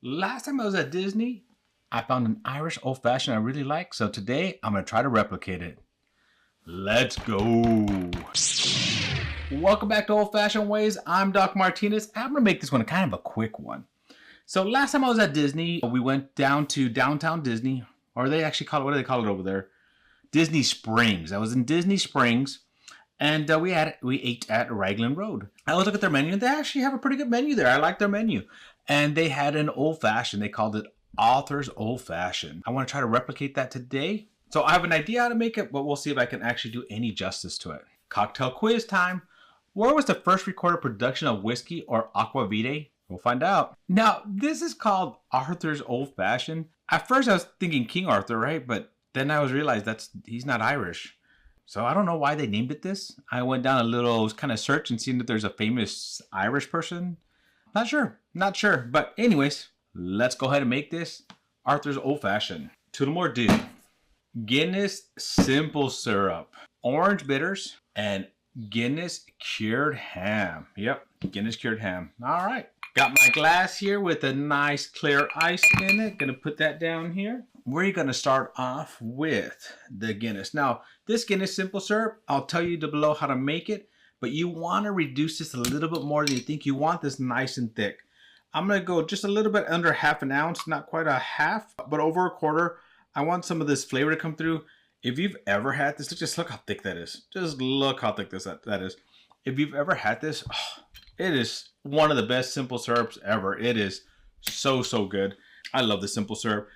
Last time I was at Disney, I found an Irish old fashioned I really like, so today I'm going to try to replicate it. Let's go. Welcome back to Old Fashioned Ways. I'm Doc Martinez. I'm going to make this one kind of a quick one. So last time I was at Disney, we went down to downtown Disney, or they actually call it, what do they call it over there? Disney Springs. I was in Disney Springs, and we ate at Raglan Road. I always look at their menu, and they actually have a pretty good menu there. I like their menu. And they had an old fashioned. They called it Author's Old Fashioned. I want to try to replicate that today. So I have an idea how to make it, but we'll see if I can actually do any justice to it. Cocktail quiz time. Where was the first recorded production of whiskey or aquavit? We'll find out. Now, this is called Arthur's Old Fashioned. At first I was thinking King Arthur, right? But then I realized he's not Irish. So I don't know why they named it this. I went down a little kind of search and seen that there's a famous Irish person. Not sure. But anyways, let's go ahead and make this Arthur's Old Fashioned. Tullmore Dew, Guinness simple syrup, orange bitters, and Guinness cured ham. Yep, Guinness cured ham. All right. Got my glass here with a nice clear ice in it. Gonna put that down here. We're gonna start off with the Guinness. Now, this Guinness simple syrup, I'll tell you below how to make it, but you wanna reduce this a little bit more than you think. You want this nice and thick. I'm gonna go just a little bit under half an ounce, not quite a half, but over a quarter. I want some of this flavor to come through. If you've ever had this, just look how thick that is. Just look how thick that is. If you've ever had this, it is one of the best simple syrups ever. It is so good. I love the simple syrup.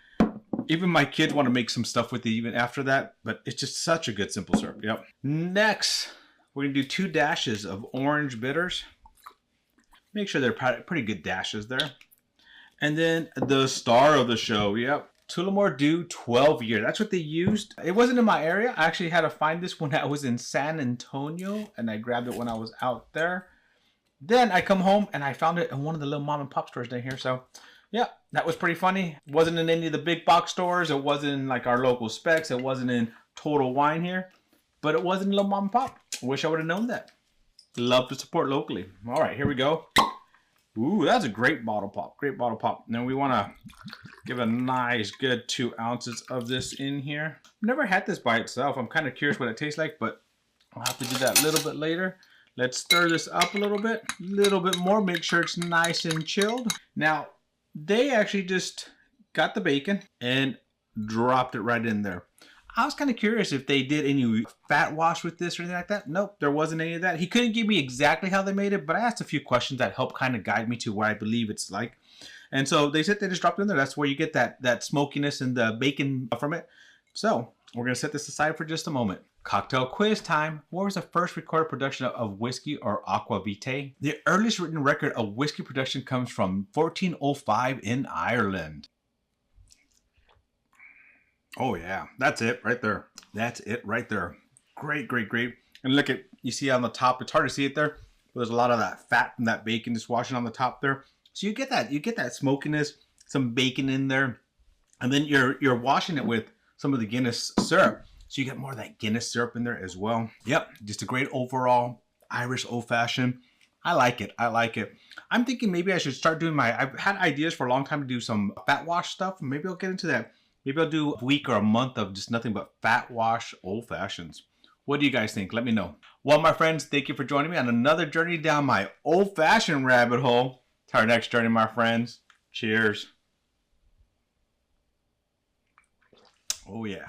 Even my kids want to make some stuff with it even after that, but it's just such a good simple syrup. Yep. Next, we're gonna do 2 dashes of orange bitters. Make sure they're pretty good dashes there. And then the star of the show, yep. Tullmore Dew 12 year. That's what they used. It wasn't in my area. I actually had to find this when I was in San Antonio, and I grabbed it when I was out there. Then I come home and I found it in one of the little mom and pop stores down here. So yeah, that was pretty funny. It wasn't in any of the big box stores. It wasn't in like our local Specs. It wasn't in Total Wine here, but it was in little mom and pop. Wish I would have known that. Love to support locally. All right, here we go. Ooh, that's a great bottle pop. Great bottle pop. Now we want to give a nice good 2 ounces of this in here. I've never had this by itself. I'm kind of curious what it tastes like, but I'll have to do that a little bit later. Let's stir this up a little bit more. Make sure it's nice and chilled. Now, they actually just got the bacon and dropped it right in there. I was kind of curious if they did any fat wash with this or anything like that. Nope, there wasn't any of that. He couldn't give me exactly how they made it, but I asked a few questions that helped kind of guide me to what I believe it's like. And so they said they just dropped it in there. That's where you get that smokiness and the bacon from it. So we're going to set this aside for just a moment. Cocktail quiz time. What was the first recorded production of whiskey or aquavit? The earliest written record of whiskey production comes from 1405 in Ireland. Oh yeah, that's it right there. That's it right there. Great. And look at, you see on the top, it's hard to see it there, but there's a lot of that fat from that bacon just washing on the top there. So you get that smokiness, some bacon in there, and then you're washing it with some of the Guinness syrup. So you get more of that Guinness syrup in there as well. Yep, just a great overall Irish old fashioned. I like it. I'm thinking maybe I should start doing I've had ideas for a long time to do some fat wash stuff. Maybe I'll get into that. Maybe I'll do a week or a month of just nothing but fat wash old fashions. What do you guys think? Let me know. Well, my friends, thank you for joining me on another journey down my old fashioned rabbit hole. To our next journey, my friends. Cheers. Oh yeah.